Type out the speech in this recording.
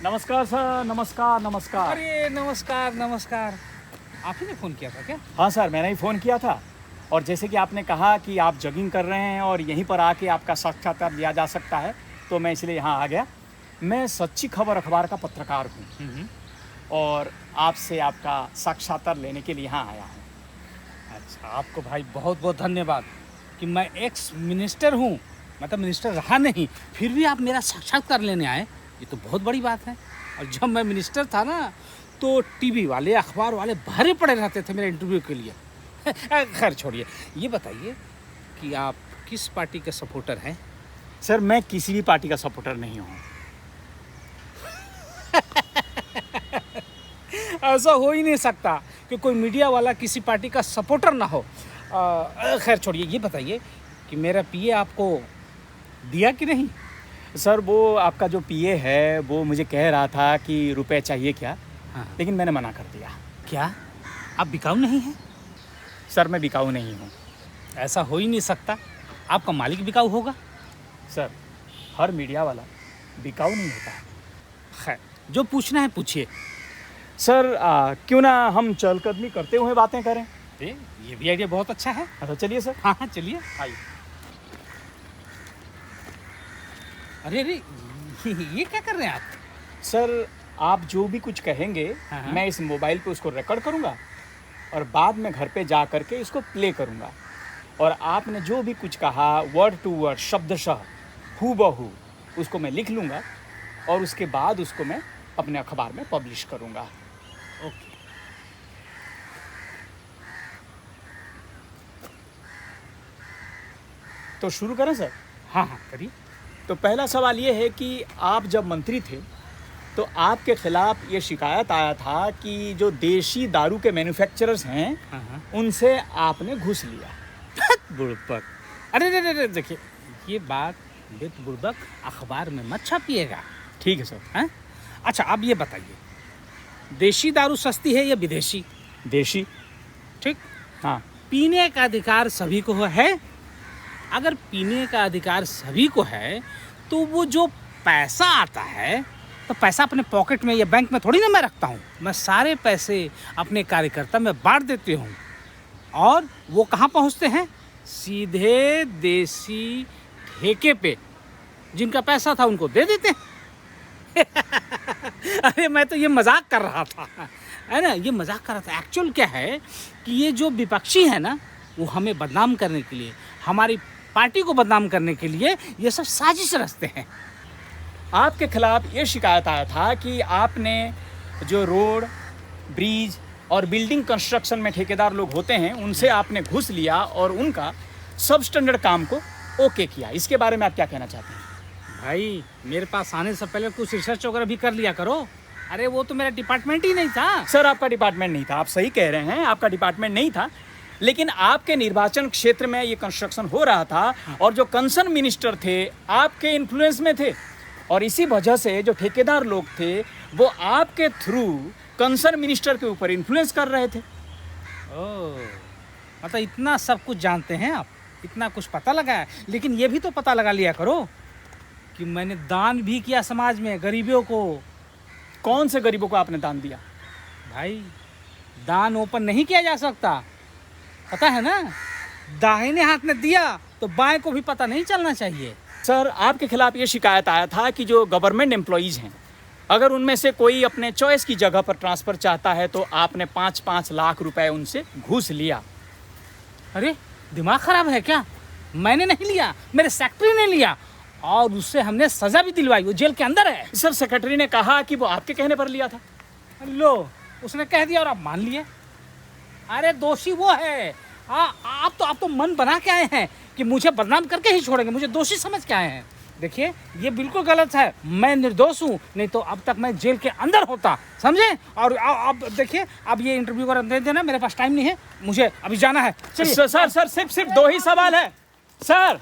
नमस्कार सर, नमस्कार नमस्कार। अरे नमस्कार नमस्कार। आप ही ने फ़ोन किया था क्या? हाँ सर, मैंने ही फ़ोन किया था। और जैसे कि आपने कहा कि आप जॉगिंग कर रहे हैं और यहीं पर आके आपका साक्षात्कार लिया जा सकता है, तो मैं इसलिए यहाँ आ गया। मैं सच्ची खबर अखबार का पत्रकार हूँ और आपसे आपका साक्षात्कार लेने के लिए यहाँ आया हूँ। अच्छा, आपको भाई बहुत बहुत धन्यवाद कि मैं एक्स मिनिस्टर हूँ, मतलब मिनिस्टर रहा नहीं, फिर भी आप मेरा साक्षात्कार लेने आए, ये तो बहुत बड़ी बात है। और जब मैं मिनिस्टर था ना, तो टीवी वाले अखबार वाले भरे पड़े रहते थे मेरे इंटरव्यू के लिए। खैर छोड़िए, ये बताइए कि आप किस पार्टी के सपोर्टर हैं? सर, मैं किसी भी पार्टी का सपोर्टर नहीं हूँ। ऐसा हो ही नहीं सकता कि कोई मीडिया वाला किसी पार्टी का सपोर्टर ना हो। खैर छोड़िए, ये बताइए कि मेरा पीए आपको दिया कि नहीं? सर, वो आपका जो पीए है वो मुझे कह रहा था कि रुपए चाहिए क्या, हाँ। लेकिन मैंने मना कर दिया। क्या आप बिकाऊ नहीं हैं? सर, मैं बिकाऊ नहीं हूँ। ऐसा हो ही नहीं सकता, आपका मालिक बिकाऊ होगा। सर, हर मीडिया वाला बिकाऊ नहीं होता है। खैर, जो पूछना है पूछिए। सर, क्यों ना हम चहलकदमी करते हुए बातें करें। ये भी आइडिया बहुत अच्छा है। तो चलिए सर। हाँ हाँ, चलिए। आइए। अरे अरे, ये क्या कर रहे हैं आप? सर, आप जो भी कुछ कहेंगे हाँ। मैं इस मोबाइल पे उसको रिकॉर्ड करूँगा और बाद में घर पे जा करके इसको प्ले करूँगा। और आपने जो भी कुछ कहा वर्ड टू वर्ड, शब्दशः हूबहू, उसको मैं लिख लूँगा और उसके बाद उसको मैं अपने अखबार में पब्लिश करूँगा। ओके। तो शुरू करें सर? हाँ हाँ, करिए। तो पहला सवाल ये है कि आप जब मंत्री थे तो आपके खिलाफ ये शिकायत आया था कि जो देशी दारू के मैन्युफैक्चरर्स हैं हाँ। उनसे आपने घूस लिया। बुड़बक। अरे अरे अरे, देखिए, ये बात बेत बुड़बक अखबार में मत छापिएगा। ठीक है सर। हैं? अच्छा, अब ये बताइए, देशी दारू सस्ती है या विदेशी? देशी। ठीक। हाँ। पीने का अधिकार सभी को है। अगर पीने का अधिकार सभी को है तो वो जो पैसा आता है, तो पैसा अपने पॉकेट में या बैंक में थोड़ी ना मैं रखता हूँ। मैं सारे पैसे अपने कार्यकर्ता में बांट देती हूँ और वो कहाँ पहुँचते हैं? सीधे देसी ठेके पे जिनका पैसा था उनको दे देते हैं। अरे मैं तो ये मजाक कर रहा था, है ना, ये मजाक कर रहा था। एक्चुअल क्या है कि ये जो विपक्षी है ना, वो हमें बदनाम करने के लिए, हमारी पार्टी को बदनाम करने के लिए ये सब साजिश रचते हैं। आपके खिलाफ ये शिकायत आया था कि आपने जो रोड, ब्रिज और बिल्डिंग कंस्ट्रक्शन में ठेकेदार लोग होते हैं उनसे आपने घूस लिया और उनका सब स्टैंडर्ड काम को ओके किया। इसके बारे में आप क्या कहना चाहते हैं? भाई, मेरे पास आने से पहले कुछ रिसर्च वगैरह भी कर लिया करो। अरे वो तो मेरा डिपार्टमेंट ही नहीं था। सर, आपका डिपार्टमेंट नहीं था, आप सही कह रहे हैं, आपका डिपार्टमेंट नहीं था, लेकिन आपके निर्वाचन क्षेत्र में ये कंस्ट्रक्शन हो रहा था और जो कंसर्न मिनिस्टर थे आपके इन्फ्लुएंस में थे और इसी वजह से जो ठेकेदार लोग थे वो आपके थ्रू कंसर्न मिनिस्टर के ऊपर इन्फ्लुएंस कर रहे थे। ओह, मतलब इतना सब कुछ जानते हैं आप, इतना कुछ पता लगा है। लेकिन ये भी तो पता लगा लिया करो कि मैंने दान भी किया समाज में, गरीबों को। कौन से गरीबों को आपने दान दिया? भाई, दान ओपन नहीं किया जा सकता, पता है ना। दाहिने हाथ ने दिया तो बाएं को भी पता नहीं चलना चाहिए। सर, आपके खिलाफ ये शिकायत आया था कि जो गवर्नमेंट एम्प्लॉइज़ हैं, अगर उनमें से कोई अपने चॉइस की जगह पर ट्रांसफ़र चाहता है तो आपने 5-5 लाख रुपए उनसे घूस लिया। अरे दिमाग खराब है क्या? मैंने नहीं लिया, मेरे सेक्रेटरी ने लिया और उससे हमने सजा भी दिलवाई, वो जेल के अंदर है। सर, सेक्रेटरी ने कहा कि वो आपके कहने पर लिया था। लो, उसने कह दिया और आप मान लिए। अरे दोषी वो है। आप तो मन बना के आए हैं कि मुझे बदनाम करके ही छोड़ेंगे, मुझे दोषी समझ के आए हैं। देखिए, ये बिल्कुल गलत है। मैं निर्दोष हूँ, नहीं तो अब तक मैं जेल के अंदर होता, समझे। और अब देखिए, अब ये इंटरव्यू कर दे देना, मेरे पास टाइम नहीं है, मुझे अभी जाना है। सर सिर्फ 2 ही सवाल है। सर।